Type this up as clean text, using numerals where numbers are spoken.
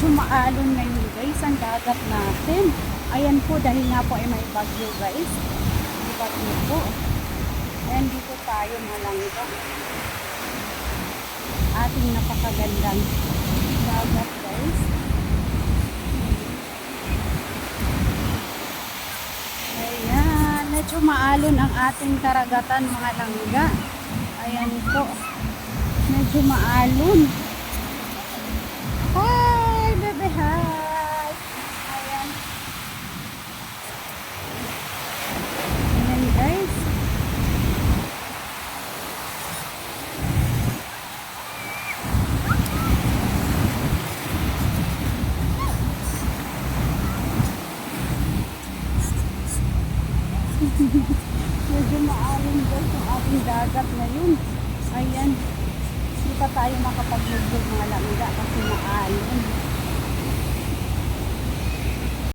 medyo maalon ngayon guys ang dagat natin. Ayan po, dahil nga po ay may bagyo guys. May bagyo po. Ayan, dito tayo malangga. Ating napakagandang dagat guys. Ayan, medyo maalon ang ating karagatan mga langga. Ayan po, medyo maalon. Hi, bebe, hi. Ayan. Ayan guys. Medyo maalon guys ang ating dagat ngayon. Ayan. Hindi pa tayo makapaglugod mga langga kasi maalon.